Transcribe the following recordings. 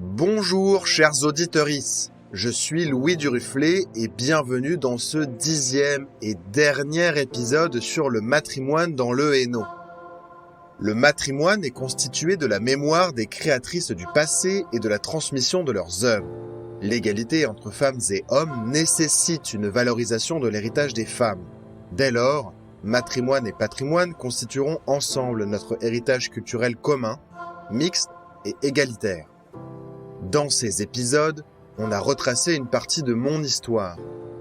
Bonjour chers auditorices, je suis Louis Duruflé et bienvenue dans ce 10e et dernier épisode sur le matrimoine dans le Hainaut. Le matrimoine est constitué de la mémoire des créatrices du passé et de la transmission de leurs œuvres. L'égalité entre femmes et hommes nécessite une valorisation de l'héritage des femmes. Dès lors, matrimoine et patrimoine constitueront ensemble notre héritage culturel commun, mixte et égalitaire. Dans ces épisodes, on a retracé une partie de mon histoire,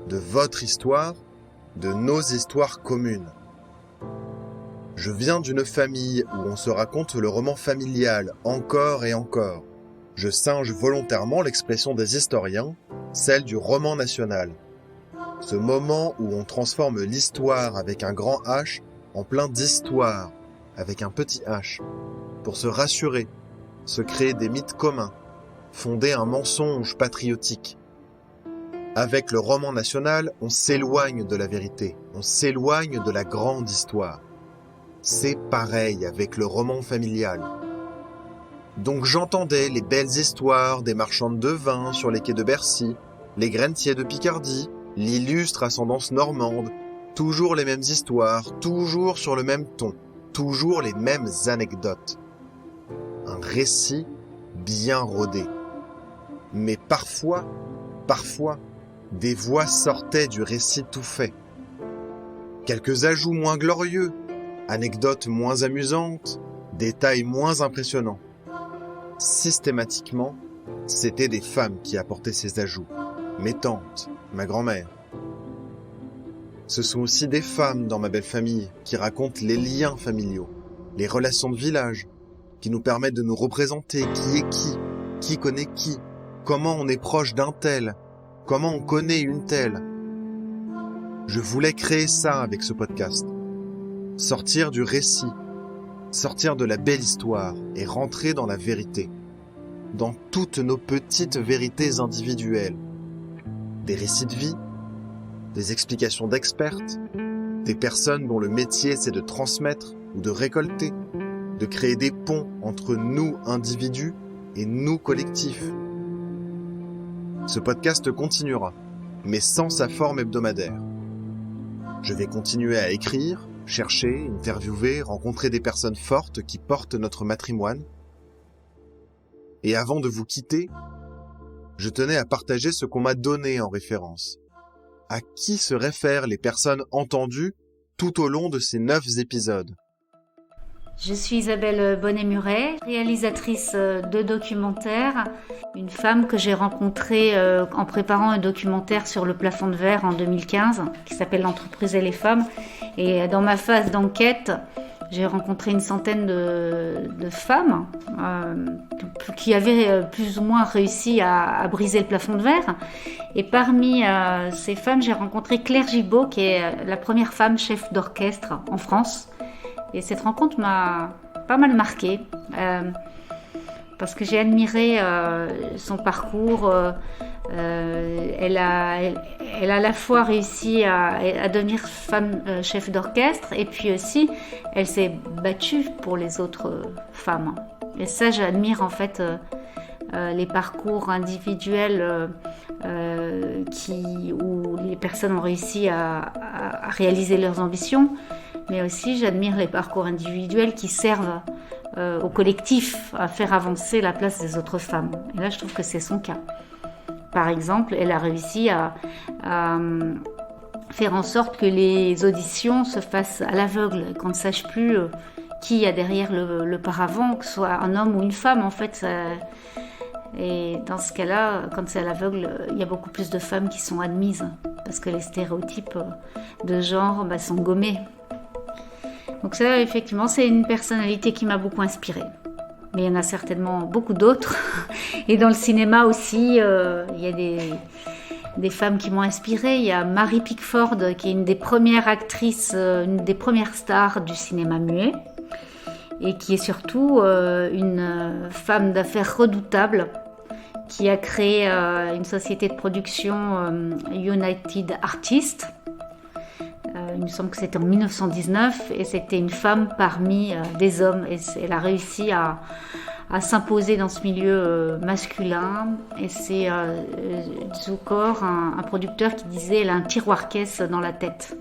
de votre histoire, de nos histoires communes. Je viens d'une famille où on se raconte le roman familial encore et encore. Je singe volontairement l'expression des historiens, celle du roman national. Ce moment où on transforme l'histoire avec un grand H en plein d'histoire avec un petit H, pour se rassurer, se créer des mythes communs, fonder un mensonge patriotique. Avec le roman national, on s'éloigne de la vérité, on s'éloigne de la grande histoire. C'est pareil avec le roman familial. Donc j'entendais les belles histoires des marchandes de vin sur les quais de Bercy, les grainetiers de Picardie, l'illustre ascendance normande, toujours les mêmes histoires, toujours sur le même ton, toujours les mêmes anecdotes. Un récit bien rodé. Mais parfois, des voix sortaient du récit tout fait. Quelques ajouts moins glorieux, anecdotes moins amusantes, détails moins impressionnants. Systématiquement, c'était des femmes qui apportaient ces ajouts. Mes tantes, ma grand-mère. Ce sont aussi des femmes dans ma belle famille qui racontent les liens familiaux, les relations de village, qui nous permettent de nous représenter qui est qui connaît qui, comment on est proche d'un tel, comment on connaît une telle. Je voulais créer ça avec ce podcast. Sortir du récit, sortir de la belle histoire et rentrer dans la vérité. Dans toutes nos petites vérités individuelles. Des récits de vie, des explications d'expertes, des personnes dont le métier c'est de transmettre ou de récolter, de créer des ponts entre nous individus et nous collectifs. Ce podcast continuera, mais sans sa forme hebdomadaire. Je vais continuer à écrire, chercher, interviewer, rencontrer des personnes fortes qui portent notre matrimoine. Et avant de vous quitter, je tenais à partager ce qu'on m'a donné en référence. À qui se réfèrent les personnes entendues tout au long de ces 9 épisodes ? Je suis Isabelle Bonnet-Muret, réalisatrice de documentaires, une femme que j'ai rencontrée en préparant un documentaire sur le plafond de verre en 2015 qui s'appelle L'entreprise et les femmes. Et dans ma phase d'enquête, j'ai rencontré une centaine de femmes qui avaient plus ou moins réussi à briser le plafond de verre. Et parmi ces femmes, j'ai rencontré Claire Gibault, qui est la première femme chef d'orchestre en France. Et cette rencontre m'a pas mal marquée parce que j'ai admiré son parcours. Elle a à la fois réussi à devenir femme chef d'orchestre et puis aussi elle s'est battue pour les autres femmes. Et ça, j'admire en fait les parcours individuels où les personnes ont réussi à réaliser leurs ambitions. Mais aussi, j'admire les parcours individuels qui servent au collectif à faire avancer la place des autres femmes. Et là, je trouve que c'est son cas. Par exemple, elle a réussi à faire en sorte que les auditions se fassent à l'aveugle, qu'on ne sache plus qui y a derrière le paravent, que ce soit un homme ou une femme, en fait. Et dans ce cas-là, quand c'est à l'aveugle, il y a beaucoup plus de femmes qui sont admises, parce que les stéréotypes de genre sont gommés. Donc ça, effectivement, c'est une personnalité qui m'a beaucoup inspirée. Mais il y en a certainement beaucoup d'autres. Et dans le cinéma aussi, il y a des femmes qui m'ont inspirée. Il y a Mary Pickford, qui est une des premières actrices, une des premières stars du cinéma muet. Et qui est surtout une femme d'affaires redoutable, qui a créé une société de production United Artists. Il me semble que c'était en 1919 et c'était une femme parmi des hommes et elle a réussi à à s'imposer dans ce milieu masculin. Et c'est Zukor, un producteur, qui disait elle a un tiroir-caisse dans la tête.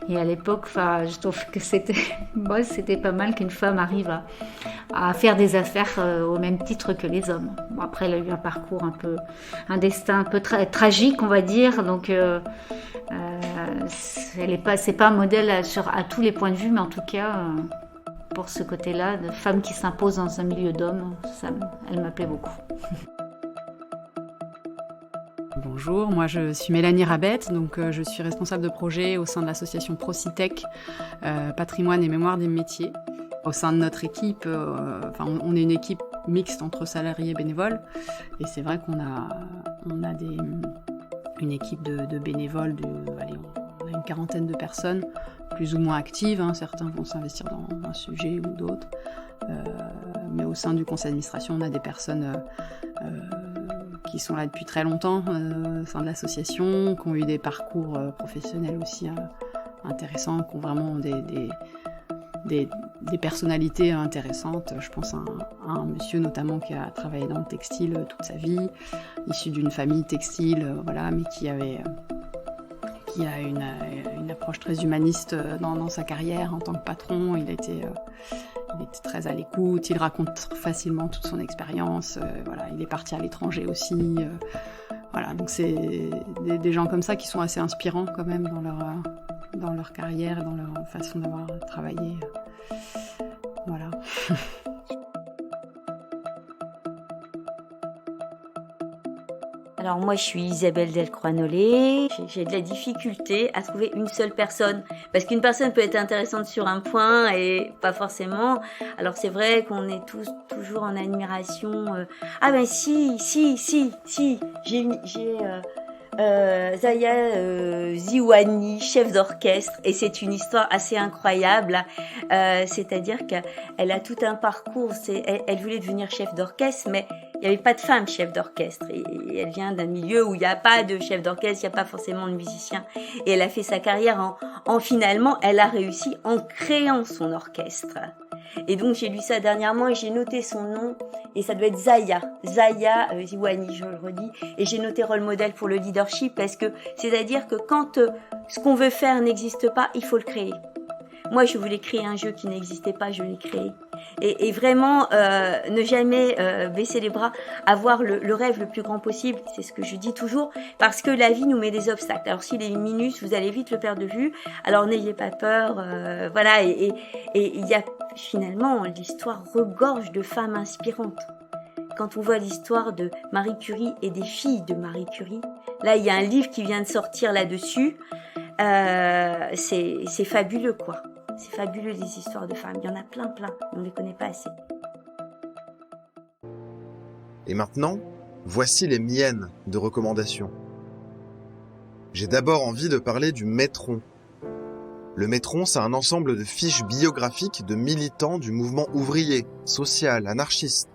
Et à l'époque, je trouve que c'était pas mal qu'une femme arrive à faire des affaires au même titre que les hommes. Bon, après, elle a eu un destin un peu tragique, on va dire. Donc, c'est pas un modèle à tous les points de vue, mais en tout cas, pour ce côté-là, de femme qui s'impose dans un milieu d'hommes, elle m'appelait beaucoup. Bonjour, moi je suis Mélanie Rabette, donc je suis responsable de projet au sein de l'association Procitech, Patrimoine et Mémoire des métiers. Au sein de notre équipe, on est une équipe mixte entre salariés et bénévoles, et c'est vrai qu'on a une équipe de bénévoles, on a une 40aine de personnes, plus ou moins actives, certains vont s'investir dans un sujet ou d'autres, mais au sein du conseil d'administration, on a des personnes qui sont là depuis très longtemps au sein de l'association, qui ont eu des parcours professionnels aussi intéressants, qui ont vraiment des personnalités intéressantes. Je pense à un monsieur notamment qui a travaillé dans le textile toute sa vie, issu d'une famille textile, mais qui a une approche très humaniste dans sa carrière en tant que patron. Il était très à l'écoute, il raconte facilement toute son expérience, il est parti à l'étranger aussi. Donc c'est des gens comme ça qui sont assez inspirants quand même dans leur carrière et dans leur façon d'avoir travaillé. Voilà. Alors moi je suis Isabelle Delcroix-Nollet, j'ai de la difficulté à trouver une seule personne, parce qu'une personne peut être intéressante sur un point et pas forcément. Alors c'est vrai qu'on est tous toujours en admiration. Ah ben si, j'ai Zaya Ziwani, chef d'orchestre, et c'est une histoire assez incroyable. C'est-à-dire qu'elle a tout un parcours. Elle voulait devenir chef d'orchestre, mais il n'y avait pas de femme chef d'orchestre. Et elle vient d'un milieu où il n'y a pas de chef d'orchestre, il n'y a pas forcément de musicien. Et elle a fait sa carrière finalement, elle a réussi en créant son orchestre. Et donc j'ai lu ça dernièrement et j'ai noté son nom, et ça doit être Zaya Ziwani, je le redis, et j'ai noté rôle modèle pour le leadership, parce que c'est-à-dire que quand ce qu'on veut faire n'existe pas, il faut le créer. Moi je voulais créer un jeu qui n'existait pas, je l'ai créé. Et vraiment ne jamais baisser les bras, avoir le rêve le plus grand possible, c'est ce que je dis toujours, parce que la vie nous met des obstacles. Alors s'il est minus, vous allez vite le perdre de vue, alors n'ayez pas peur, et il y a finalement, l'histoire regorge de femmes inspirantes. Quand on voit l'histoire de Marie Curie et des filles de Marie Curie, là il y a un livre qui vient de sortir là-dessus, c'est fabuleux quoi. C'est fabuleux les histoires de femmes, il y en a plein, on ne les connaît pas assez. Et maintenant, voici les miennes de recommandations. J'ai d'abord envie de parler du Métron. Le Métron, c'est un ensemble de fiches biographiques de militants du mouvement ouvrier, social, anarchiste.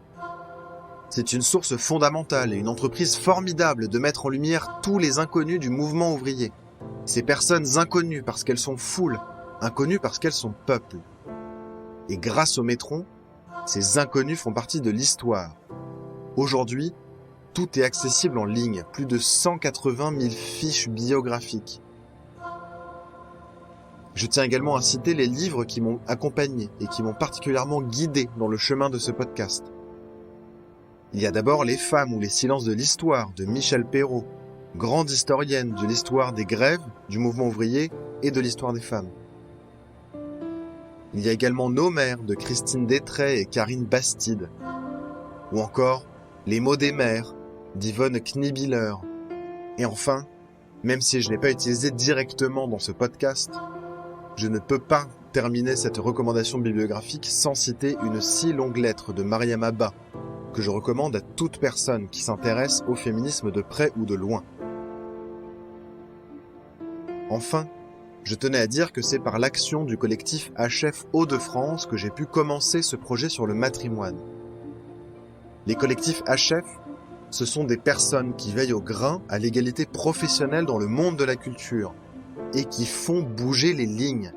C'est une source fondamentale et une entreprise formidable de mettre en lumière tous les inconnus du mouvement ouvrier. Ces personnes inconnues parce qu'elles sont foule, inconnues parce qu'elles sont peuple. Et grâce au Métron, ces inconnus font partie de l'histoire. Aujourd'hui, tout est accessible en ligne, plus de 180 000 fiches biographiques. Je tiens également à citer les livres qui m'ont accompagné et qui m'ont particulièrement guidé dans le chemin de ce podcast. Il y a d'abord Les femmes ou les silences de l'histoire de Michel Perrault, grande historienne de l'histoire des grèves, du mouvement ouvrier et de l'histoire des femmes. Il y a également Nos mères de Christine Détray et Karine Bastide. Ou encore Les mots des mères d'Yvonne Kniebiller. Et enfin, même si je n'ai pas utilisé directement dans ce podcast, je ne peux pas terminer cette recommandation bibliographique sans citer une si longue lettre de Mariam Abba, que je recommande à toute personne qui s'intéresse au féminisme de près ou de loin. Enfin, je tenais à dire que c'est par l'action du collectif HF Hauts-de-France que j'ai pu commencer ce projet sur le matrimoine. Les collectifs HF, ce sont des personnes qui veillent au grain à l'égalité professionnelle dans le monde de la culture et qui font bouger les lignes.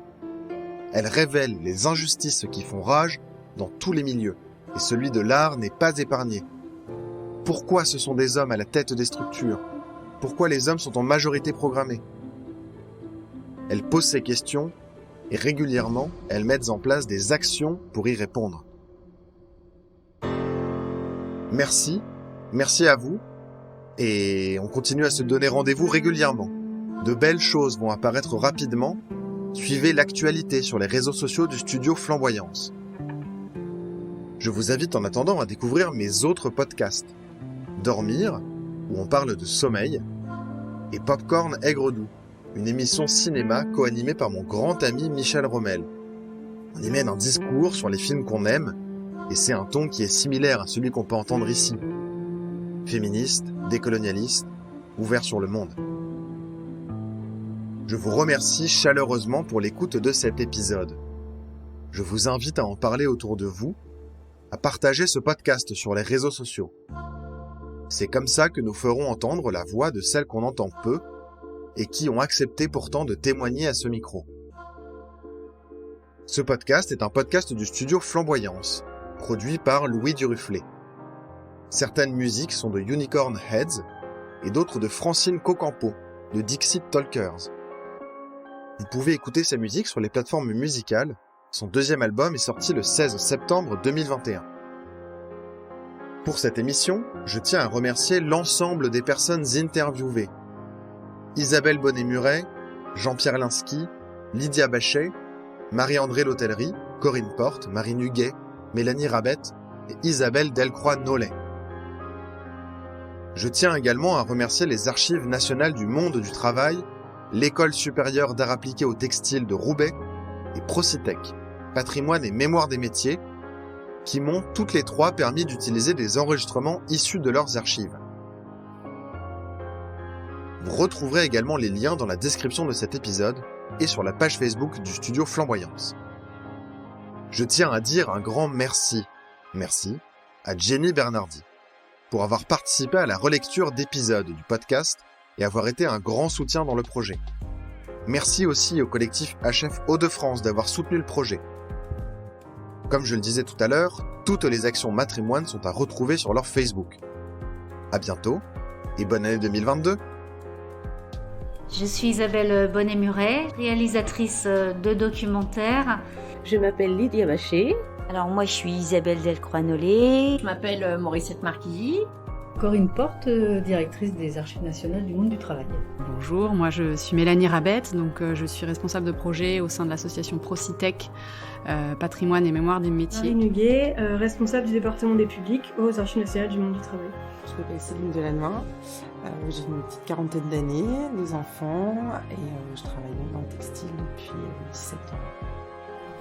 Elles révèlent les injustices qui font rage dans tous les milieux et celui de l'art n'est pas épargné. Pourquoi ce sont des hommes à la tête des structures ? Pourquoi les hommes sont en majorité programmés ? Elles posent ces questions et régulièrement, elles mettent en place des actions pour y répondre. Merci à vous, et on continue à se donner rendez-vous régulièrement. De belles choses vont apparaître rapidement. Suivez l'actualité sur les réseaux sociaux du studio Flamboyance. Je vous invite en attendant à découvrir mes autres podcasts. Dormir, où on parle de sommeil, et Popcorn Aigre-Doux, une émission cinéma co-animée par mon grand ami Michel Rommel. On y mène un discours sur les films qu'on aime, et c'est un ton qui est similaire à celui qu'on peut entendre ici. Féministe, décolonialiste, ouvert sur le monde. Je vous remercie chaleureusement pour l'écoute de cet épisode. Je vous invite à en parler autour de vous, à partager ce podcast sur les réseaux sociaux. C'est comme ça que nous ferons entendre la voix de celles qu'on entend peu et qui ont accepté pourtant de témoigner à ce micro. Ce podcast est un podcast du studio Flamboyance, produit par Louis Duruflé. Certaines musiques sont de Unicorn Heads et d'autres de Francine Cocampo, de Dixit Talkers. Vous pouvez écouter sa musique sur les plateformes musicales. Son deuxième album est sorti le 16 septembre 2021. Pour cette émission, je tiens à remercier l'ensemble des personnes interviewées. Isabelle Bonnet-Muret, Jean-Pierre Linsky, Lydia Bachet, Marie-André L'Hôtellerie, Corinne Porte, Marine Huguet, Mélanie Rabette et Isabelle Delcroix-Nollet. Je tiens également à remercier les Archives nationales du monde du travail, l'École supérieure d'art appliqué au textile de Roubaix et Procitec, Patrimoine et Mémoire des métiers, qui m'ont toutes les trois permis d'utiliser des enregistrements issus de leurs archives. Vous retrouverez également les liens dans la description de cet épisode et sur la page Facebook du studio Flamboyance. Je tiens à dire un grand merci à Jenny Bernardi pour avoir participé à la relecture d'épisodes du podcast et avoir été un grand soutien dans le projet. Merci aussi au collectif HF Hauts-de-France d'avoir soutenu le projet. Comme je le disais tout à l'heure, toutes les actions Matrimoine sont à retrouver sur leur Facebook. À bientôt et bonne année 2022. Je suis Isabelle Bonnet-Muret, réalisatrice de documentaires. Je m'appelle Lydia Bachet. Alors moi je suis Isabelle Delcroix-Nollet. Je m'appelle Morissette Marquis. Corinne Porte, directrice des Archives nationales du monde du travail. Bonjour, moi je suis Mélanie Rabette, donc je suis responsable de projet au sein de l'association Procitec, Patrimoine et Mémoire des métiers. Marine Huguet, responsable du département des publics aux Archives nationales du monde du travail. Je m'appelle Céline Delannoy, j'ai une petite quarantaine d'années, 2 enfants et je travaille dans le textile depuis 17 ans.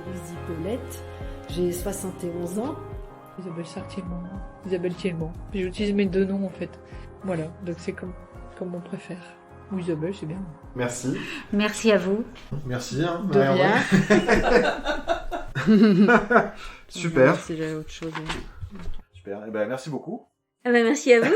Louise Paulette, j'ai 71 ans. Isabelle Sartiemont, Isabelle Thielmont. J'utilise mes 2 noms en fait. Voilà, donc c'est comme on préfère. Ou Isabelle, c'est bien. Merci. Merci à vous. Merci. De rien. Super. Si j'avais autre chose. Super. Eh ben, merci beaucoup. Ah ben merci à vous.